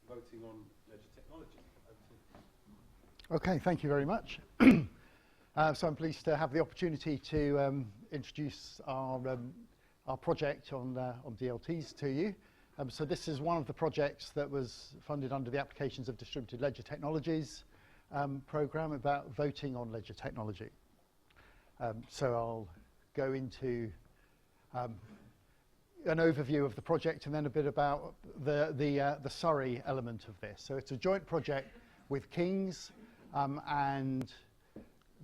voting on ledger technology. Okay, thank you very much. So I'm pleased to have the opportunity to introduce our project on DLTs to you. So this is one of the projects that was funded under the Applications of Distributed Ledger Technologies program about voting on ledger technology. So I'll go into an overview of the project and then a bit about the Surrey element of this. So it's a joint project with King's, and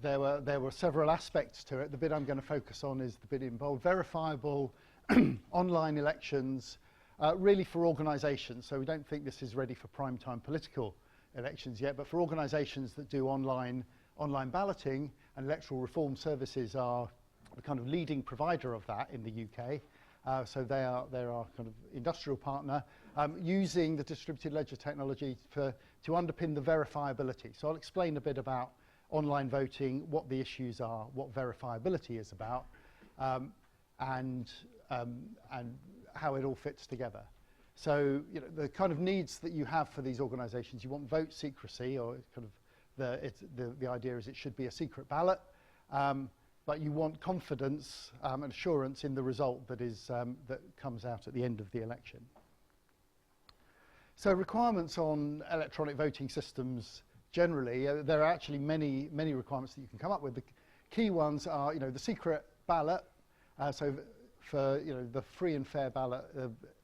there were several aspects to it. The bit I'm going to focus on is the bit involved verifiable online elections, really for organisations. So we don't think this is ready for prime time political elections yet, but for organisations that do online balloting, and electoral reform services are the kind of leading provider of that in the UK. So they're our kind of industrial partner, using the distributed ledger technology to underpin the verifiability. So I'll explain a bit about online voting, what the issues are, what verifiability is about, and how it all fits together. So the kind of needs that you have for these organisations, you want vote secrecy, or kind of the idea is it should be a secret ballot, but you want confidence and assurance in the result that comes out at the end of the election. So requirements on electronic voting systems generally, there are actually many requirements that you can come up with. The key ones are, the secret ballot. So for the free and fair ballot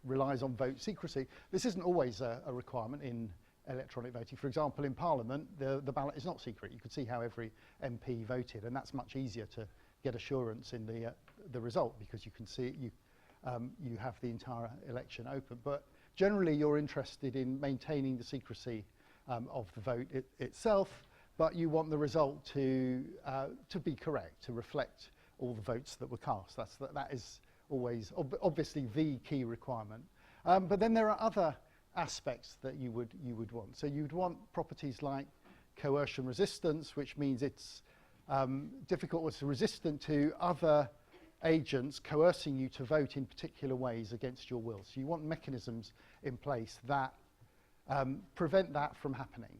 relies on vote secrecy. This isn't always a requirement in electronic voting. For example, in Parliament, the ballot is not secret. You can see how every MP voted, and that's much easier to get assurance in the result, because you can see you have the entire election open. But generally, you're interested in maintaining the secrecy of the vote itself, but you want the result to be correct, to reflect all the votes that were cast. That is always obviously the key requirement. But then there are other aspects that you would want. So you'd want properties like coercion resistance, which means it's difficult or it's resistant to other agents coercing you to vote in particular ways against your will. So you want mechanisms in place that prevent that from happening.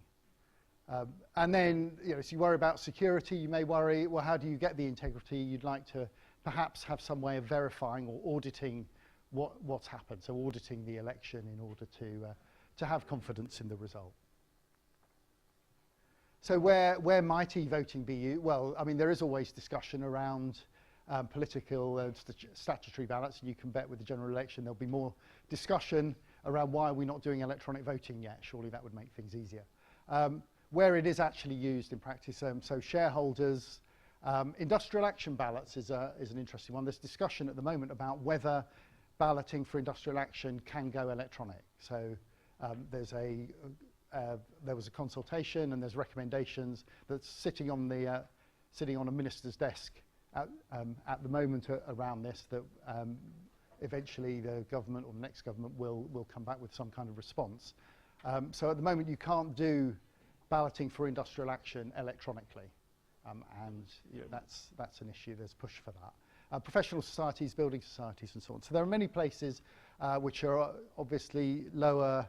And then, so you worry about security. You may worry, well, how do you get the integrity? You'd like to perhaps have some way of verifying or auditing what's happened. So auditing the election in order to have confidence in the result. So where might e-voting be used? Well, I mean, there is always discussion around political statutory ballots, and you can bet with the general election there'll be more discussion around why we're not doing electronic voting yet. Surely that would make things easier. Where it is actually used in practice, so shareholders, industrial action ballots is an interesting one. There's discussion at the moment about whether balloting for industrial action can go electronic. So there was a consultation, and there's recommendations that's sitting on a minister's desk at the moment around this, that eventually the government or the next government will come back with some kind of response. So at the moment you can't do balloting for industrial action electronically, and that's an issue. There's push for that. Professional societies, building societies, and so on. So there are many places which are obviously lower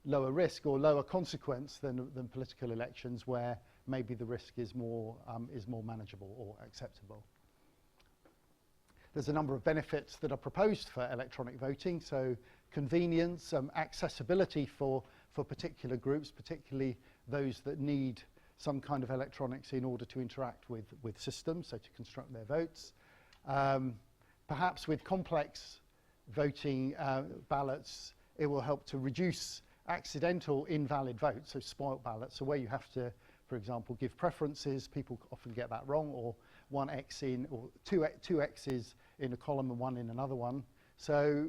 risk or lower consequence than political elections, where maybe the risk is more manageable or acceptable. There's a number of benefits that are proposed for electronic voting. So convenience, accessibility for particular groups, particularly those that need some kind of electronics in order to interact with systems, so to construct their votes. Perhaps with complex voting ballots, it will help to reduce accidental invalid votes, so spoilt ballots. So where you have to, for example, give preferences, people often get that wrong, or one X in, or two X's in a column and one in another one. So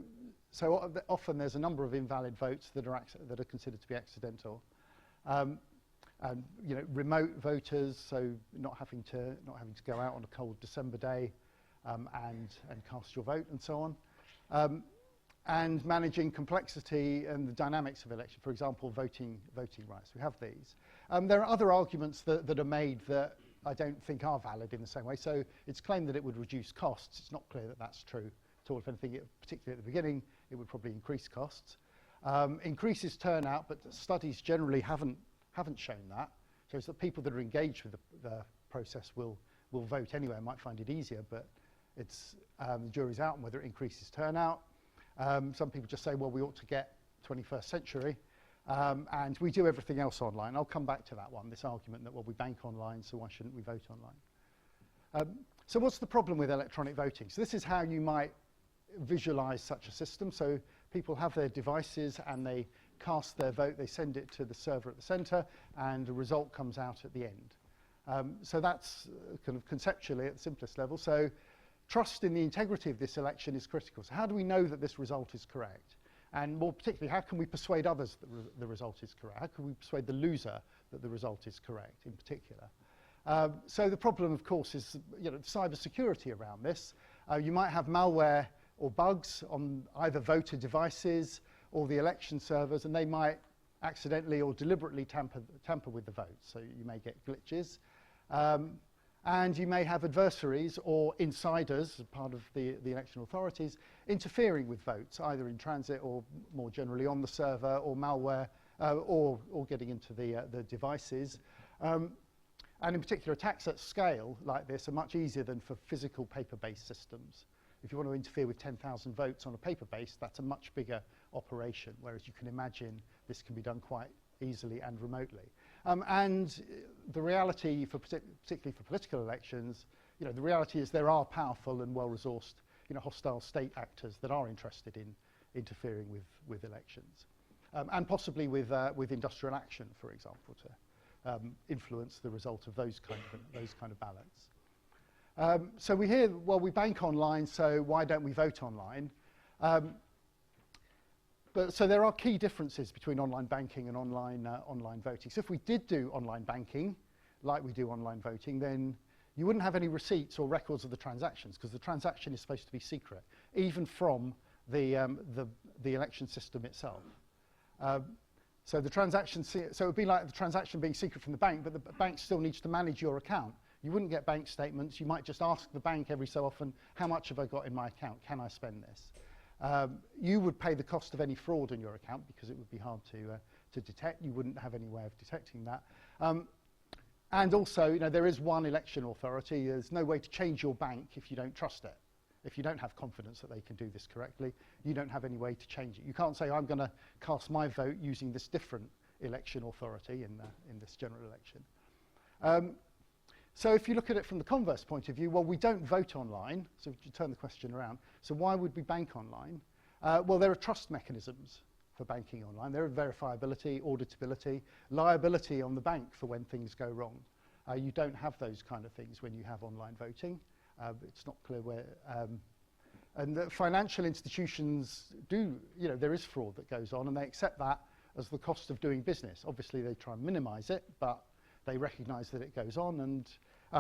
often there's a number of invalid votes that are considered to be accidental. And remote voters, so not having to go out on a cold December day and cast your vote and so on. And managing complexity and the dynamics of election, for example, voting rights. We have these. There are other arguments that are made that I don't think are valid in the same way. So it's claimed that it would reduce costs. It's not clear that that's true at all. If anything, particularly at the beginning, it would probably increase costs. increases turnout, but studies generally haven't shown that. Shows that people that are engaged with the process will vote anyway. Might find it easier, but it's the jury's out on whether it increases turnout. Some people just say, well, we ought to get 21st century, and we do everything else online. I'll come back to that one, this argument that, well, we bank online, so why shouldn't we vote online? So what's the problem with electronic voting? So this is how you might visualize such a system. So people have their devices and they cast their vote, they send it to the server at the center, and a result comes out at the end. So that's kind of conceptually at the simplest level. So trust in the integrity of this election is critical. So how do we know that this result is correct? And more particularly, how can we persuade others that the result is correct? How can we persuade the loser that the result is correct in particular? So the problem, of course, is cyber security around this. You might have malware or bugs on either voter devices or the election servers, and they might accidentally or deliberately tamper with the vote. So you may get glitches. And you may have adversaries or insiders, part of the election authorities, interfering with votes, either in transit or more generally on the server, or malware, or getting into the devices. And in particular, attacks at scale like this are much easier than for physical paper-based systems. If you want to interfere with 10,000 votes on a paper-based, that's a much bigger operation, whereas you can imagine this can be done quite easily and remotely. And the reality, particularly for political elections, the reality is there are powerful and well-resourced, hostile state actors that are interested in interfering with elections, and possibly with industrial action, for example, to influence the result of those kind of ballots. So we hear, well, we bank online, so why don't we vote online? So there are key differences between online banking and online voting. So if we did do online banking, like we do online voting, then you wouldn't have any receipts or records of the transactions, because the transaction is supposed to be secret, even from the election system itself. So the transaction, so it would be like the transaction being secret from the bank, but the bank still needs to manage your account. You wouldn't get bank statements. You might just ask the bank every so often, how much have I got in my account? Can I spend this? You would pay the cost of any fraud in your account because it would be hard to detect. You wouldn't have any way of detecting that. And also, there is one election authority. There's no way to change your bank if you don't trust it. If you don't have confidence that they can do this correctly, you don't have any way to change it. You can't say, I'm going to cast my vote using this different election authority in this general election. So if you look at it from the converse point of view, well, we don't vote online, so if you turn the question around, so why would we bank online? Well, there are trust mechanisms for banking online. There are verifiability, auditability, liability on the bank for when things go wrong. You don't have those kind of things when you have online voting. It's not clear where, and the financial institutions do, there is fraud that goes on, and they accept that as the cost of doing business. Obviously, they try and minimize it, but they recognize that it goes on, and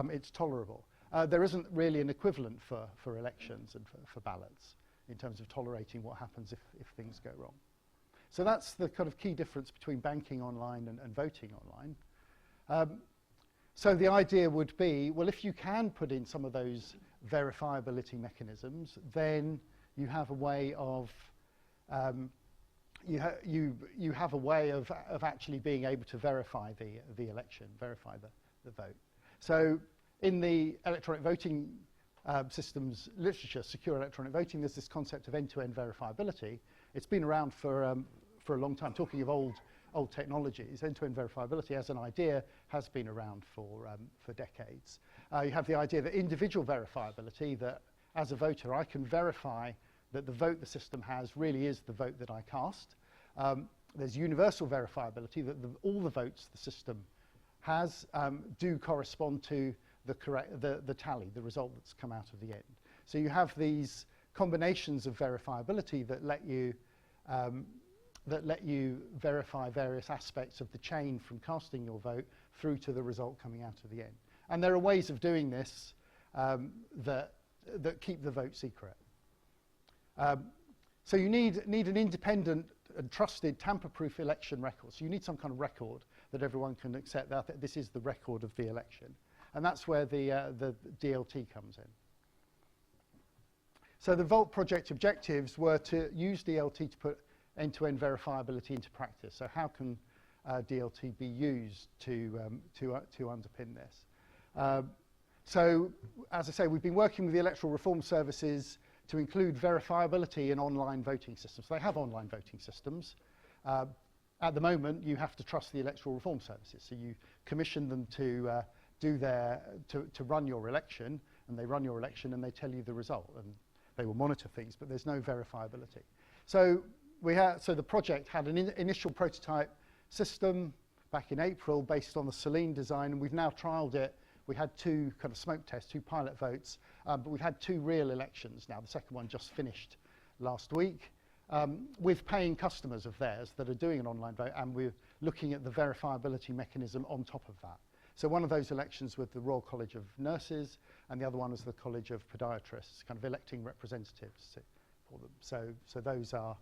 it's tolerable. There isn't really an equivalent for elections and for ballots in terms of tolerating what happens if things go wrong. So that's the kind of key difference between banking online and voting online. So the idea would be, well, if you can put in some of those verifiability mechanisms, then you have a way of you have a way of actually being able to verify the election, verify the vote. So in the electronic voting systems literature, secure electronic voting, there's this concept of end-to-end verifiability. It's been around for a long time. Talking of old technologies, end-to-end verifiability as an idea has been around for decades. You have the idea that individual verifiability, that as a voter I can verify that the vote the system has really is the vote that I cast. There's universal verifiability, that all the votes the system has do correspond to the tally, the result that's come out of the end. So you have these combinations of verifiability that let you verify various aspects of the chain from casting your vote through to the result coming out of the end. And there are ways of doing this that keep the vote secret. So you need an independent and trusted tamper-proof election record. So you need some kind of record that everyone can accept that this is the record of the election. And that's where the DLT comes in. So the Vault project objectives were to use DLT to put end-to-end verifiability into practice. So how can DLT be used to underpin this? So, as I say, we've been working with the electoral reform services to include verifiability in online voting systems. They have online voting systems. At the moment, you have to trust the electoral reform services. So you commission them to to run your election, and they run your election and they tell you the result, and they will monitor things, but there's no verifiability. So the project had an initial prototype system back in April based on the Selene design, and we've now trialled it. We had 2 kind of smoke tests, 2 pilot votes, but we've had 2 real elections now. The second one just finished last week with paying customers of theirs that are doing an online vote, and we're looking at the verifiability mechanism on top of that. So one of those elections with the Royal College of Nurses, and the other one was the College of Podiatrists, kind of electing representatives for them. So those are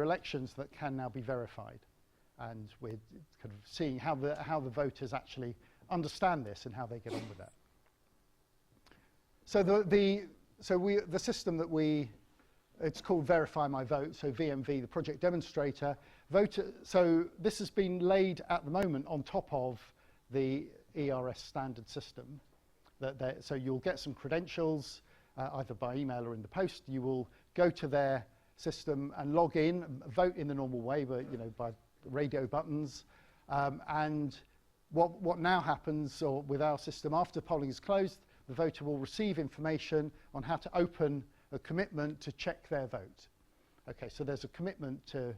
elections that can now be verified, and we're kind of seeing how the voters actually understand this and how they get on with it. So the system that it's called Verify My Vote, so VMV, the project demonstrator. So this has been laid at the moment on top of the ERS standard system. So you'll get some credentials, either by email or in the post. You will go to their system and log in, vote in the normal way, but by radio buttons. And what now happens, or with our system, after polling is closed, the voter will receive information on how to open a commitment to check their vote. Okay, so there's a commitment to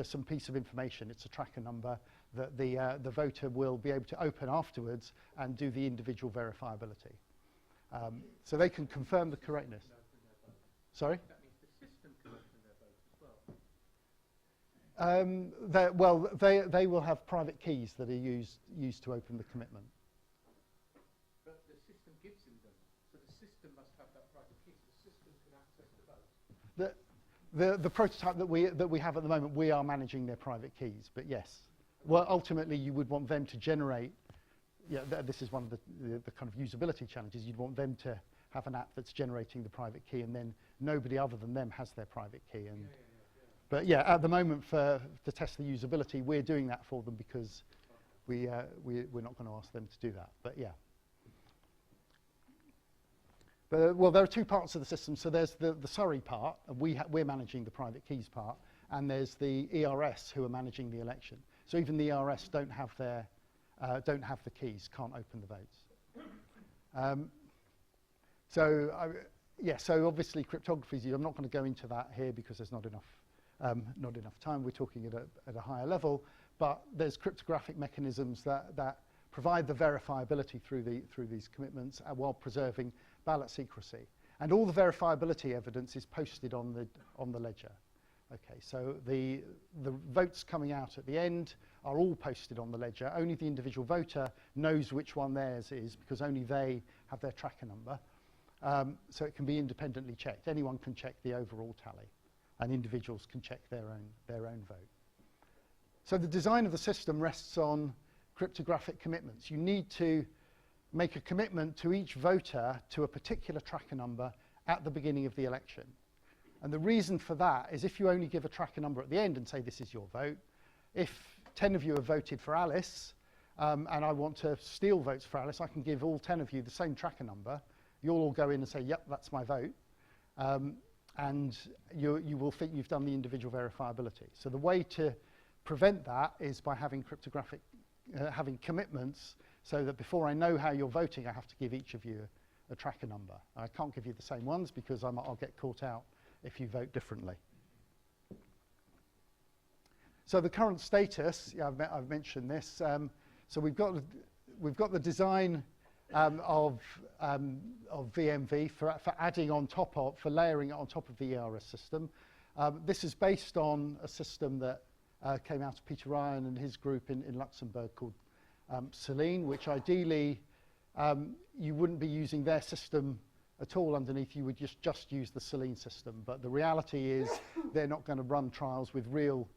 some piece of information. It's a tracker number that the voter will be able to open afterwards and do the individual verifiability. So they can confirm the correctness. Sorry? That means the system can open their vote as well. They will have private keys that are used to open the commitment. But the system gives them them, so the system must have that private key, so the system can access the vote. The prototype that we have at the moment, we are managing their private keys, but yes. Well, ultimately, you would want them to generate. Yeah, this is one of the kind of usability challenges. You'd want them to have an app that's generating the private key, and then nobody other than them has their private key. And but yeah, at the moment, to test the usability, we're doing that for them because we're not going to ask them to do that. But yeah. But, well, there are 2 parts of the system. So there's the Surrey part, and we're managing the private keys part, and there's the ERS who are managing the election. So even the ERS don't have the keys, can't open the votes. So obviously cryptography is. I'm not going to go into that here because there's not enough time. We're talking at a higher level, but there's cryptographic mechanisms that provide the verifiability through these commitments while preserving ballot secrecy. And all the verifiability evidence is posted on the ledger. Okay, so the votes coming out at the end are all posted on the ledger. Only the individual voter knows which one theirs is because only they have their tracker number. So it can be independently checked. Anyone can check the overall tally, and individuals can check their own vote. So the design of the system rests on cryptographic commitments. You need to make a commitment to each voter to a particular tracker number at the beginning of the election. And the reason for that is if you only give a tracker number at the end and say this is your vote, if 10 of you have voted for Alice and I want to steal votes for Alice, I can give all 10 of you the same tracker number. You'll all go in and say, yep, that's my vote. And you will think you've done the individual verifiability. So the way to prevent that is by having cryptographic, having commitments so that before I know how you're voting, I have to give each of you a tracker number. I can't give you the same ones because I'll get caught out if you vote differently. So the current status, I've mentioned this. So we've got the design of VMV for adding on top of, for layering it on top of the ERS system. This is based on a system that came out of Peter Ryan and his group in Luxembourg called Selene, which ideally you wouldn't be using their system at all underneath. You would just use the Selene system. But the reality is they're not going to run trials with real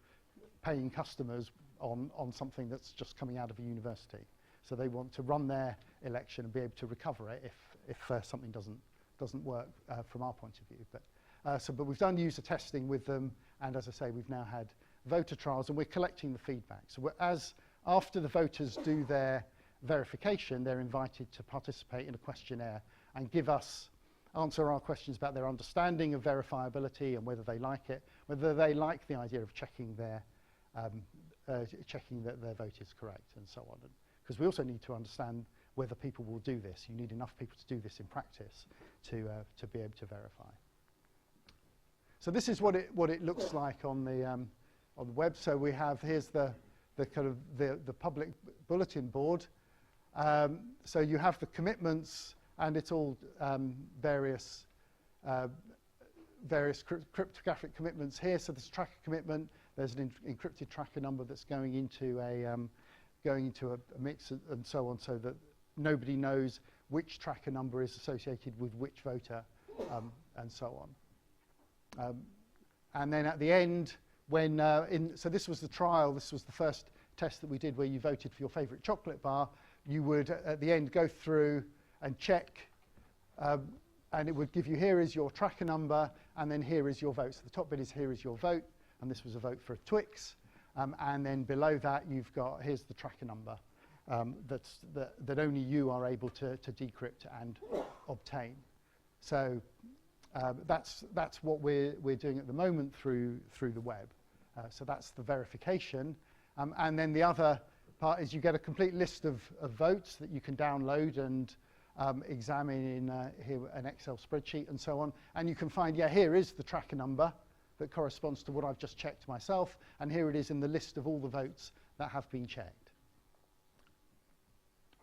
paying customers on something that's just coming out of a university. So they want to run their election and be able to recover it if something doesn't work from our point of view. But But we've done user testing with them, and as I say, we've now had voter trials, and we're collecting the feedback. So after the voters do their verification, they're invited to participate in a questionnaire and answer our questions about their understanding of verifiability and whether they like it, whether they like the idea of checking checking that their vote is correct, and so on. Because we also need to understand whether people will do this. You need enough people to do this in practice to be able to verify. So this is what it looks like on the web. So we have, here's the kind of the public bulletin board. So you have the commitments, and it's all various cryptographic commitments here. So there's a tracker commitment. There's an encrypted tracker number that's going into a mix and so on, so that nobody knows which tracker number is associated with which voter, and so on. And then at the end, so this was the trial. This was the first test that we did where you voted for your favourite chocolate bar. You would, at the end, go through and check, and it would give you, here is your tracker number, and then here is your vote. So the top bit is, here is your vote, and this was a vote for a Twix. And then below that, you've got, here's the tracker number that only you are able to decrypt and obtain. So that's what we're doing at the moment through the web. So that's the verification. And then the other part is you get a complete list of votes that you can download and examine in here an Excel spreadsheet and so on. And you can find, here is the tracker number that corresponds to what I've just checked myself, and here it is in the list of all the votes that have been checked.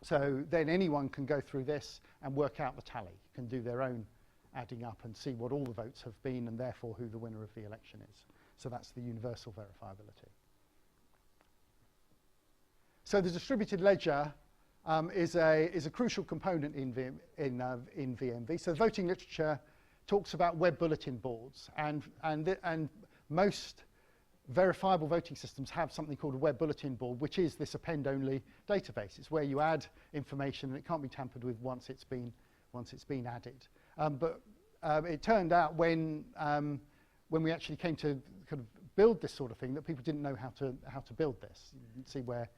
So then anyone can go through this and work out the tally, can do their own adding up and see what all the votes have been, and therefore who the winner of the election is. So that's the universal verifiability. So the distributed ledger is a crucial component in VMV. So the voting literature talks about web bulletin boards, and most verifiable voting systems have something called a web bulletin board, which is this append-only database. It's where you add information and it can't be tampered with once it's been added. But it turned out when we actually came to kind of build this sort of thing, that people didn't know how to build this. You didn't see where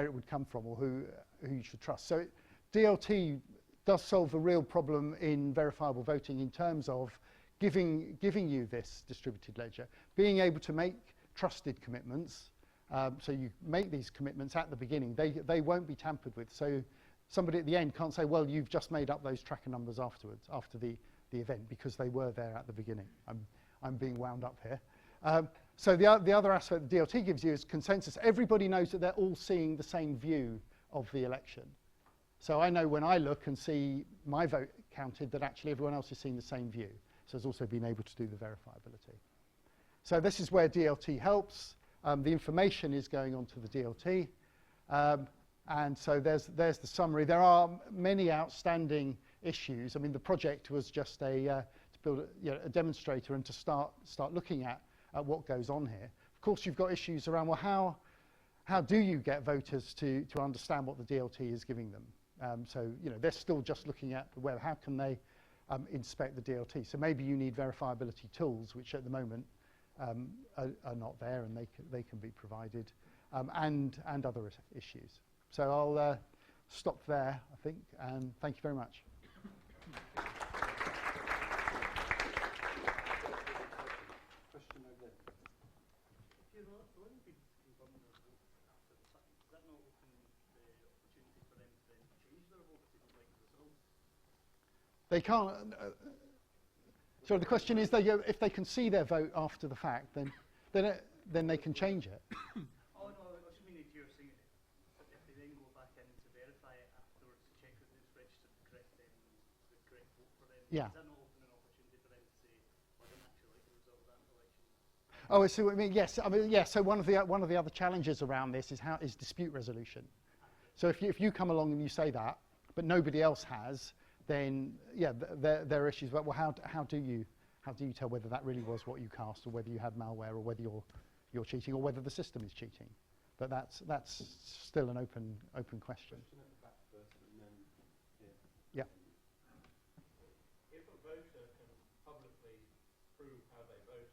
it would come from or who you should trust. So DLT does solve a real problem in verifiable voting in terms of giving you this distributed ledger, being able to make trusted commitments. So you make these commitments at the beginning. They won't be tampered with. So somebody at the end can't say, well, you've just made up those tracker numbers afterwards, after the event, because they were there at the beginning. I'm being wound up here. So the other aspect that DLT gives you is consensus. Everybody knows that they're all seeing the same view of the election. So I know when I look and see my vote counted that actually everyone else is seeing the same view. So it's also been able to do the verifiability. So this is where DLT helps. The information is going on to the DLT. And so there's the summary. There are many outstanding issues. I mean, the project was just to build a demonstrator and to start looking at what goes on here. Of course, you've got issues around, well, how do you get voters to understand what the DLT is giving them? So, they're still just looking at the web. How can they inspect the DLT? So maybe you need verifiability tools, which at the moment are not there, and they can be provided, and other issues. So I'll stop there, I think, and thank you very much. Question over there. Yeah, well, the one big involvement of votes after the fact, does that not open the opportunity for them to then change their vote if they don't like the results? They can't. So the question is, if they can see their vote after the fact, then they can change it. Oh no, I just mean if you're saying if they then go back in to verify it afterwards to check that it's registered the correct vote for them. Yeah. Does that not open an opportunity for them to say, well, I don't actually like the result of that election? Oh, I see what I mean. Yes, yes. So one of the other challenges around this is dispute resolution. So if you come along and you say that, but nobody else has, then there are issues about, well, how do you tell whether that really was what you cast, or whether you had malware, or whether you're cheating, or whether the system is cheating. But that's still an open question. Question at the back first, and then Yeah. If a voter can publicly approve how they voted,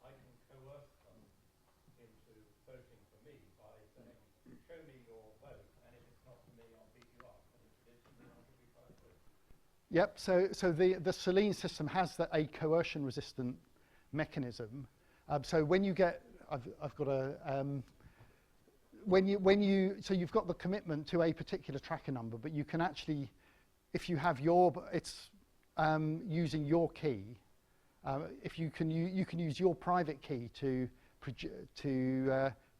I can coerce them into voting for me by saying, show me your vote, and if it's not for me, I'll beat you up, and if it is for me, I'll give you 5 quid. Yep, so the Selene system has a coercion-resistant mechanism. So when you get, I've got a, so you've got the commitment to a particular tracker number, but you can actually, if you have it's using your key, if you can use your private key to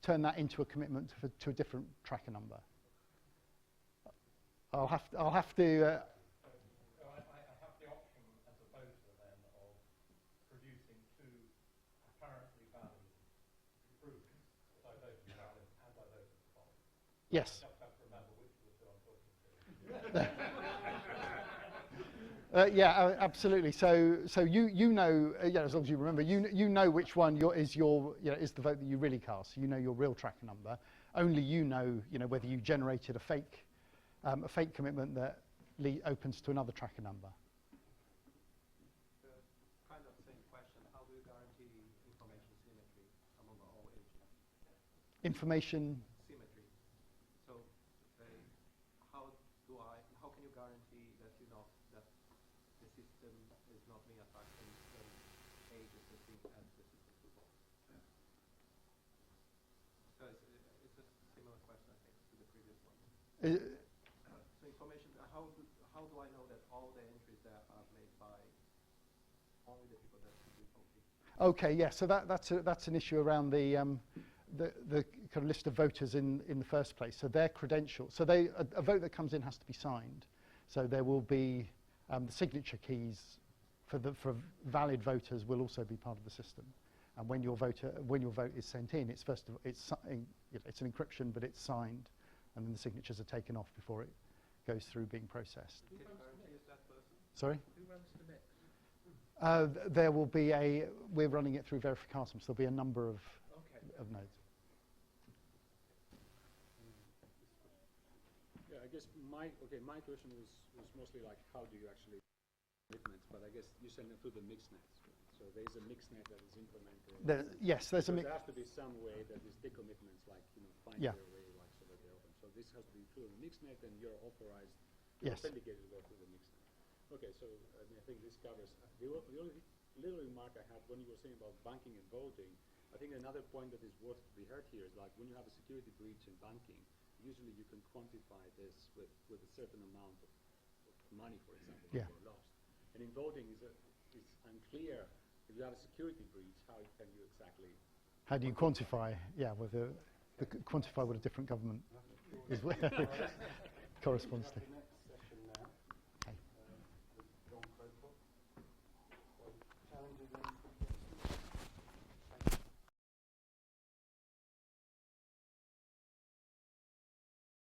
turn that into a commitment to a different tracker number. I'll have to. So I have the option as a voter then of producing 2 apparently valid proofs that I voted valid and I voted false. Yes. I just have to remember which of the 2 I'm talking to. Yeah, absolutely. So you know, as long as you remember, you know which one is the vote that you really cast. You know your real tracker number. Only you know whether you generated a fake commitment that opens to another tracker number. Kind of same question. How do you guarantee information symmetry among all agents? Information. Symmetry. So, say, how can you guarantee that that the system is not being attacked and agents are being added to the system to vote? So it's a similar question, I think, to the previous one. So information. How do I know that all the entries that are made by only the people that should be voting? Okay, yeah. So that's an issue around the kind of list of voters in the first place. So their credentials. So a vote that comes in has to be signed. So there will be the signature keys for valid voters will also be part of the system. And when your vote is sent in, it's an encryption, but it's signed, and then the signatures are taken off before it goes through being processed. Can you guarantee is that person? Sorry? Who runs the mix? There will be we're running it through Verificatum, so there'll be a number of nodes. Yeah, I guess my question was mostly like how do you actually commitments, but I guess you send them through the mixnets. So there's a mixnet that is implemented. Yes, there's a there has to be some way that these decommitments, like find Yeah. their way, like so that they're open. So this has to be through the mixnet, and you're authorized, you're Yes. authenticated to go through the mixnet. Okay, so I think this covers the only little remark I had when you were saying about banking and voting. I think another point that is worth to be heard here is like when you have a security breach in banking, usually you can quantify this with a certain amount of money, for example, Yeah. that were lost. And in voting, it's unclear. If you have a security breach, how can you exactly? How do you quantify? Yeah, quantify what a different government is corresponds to.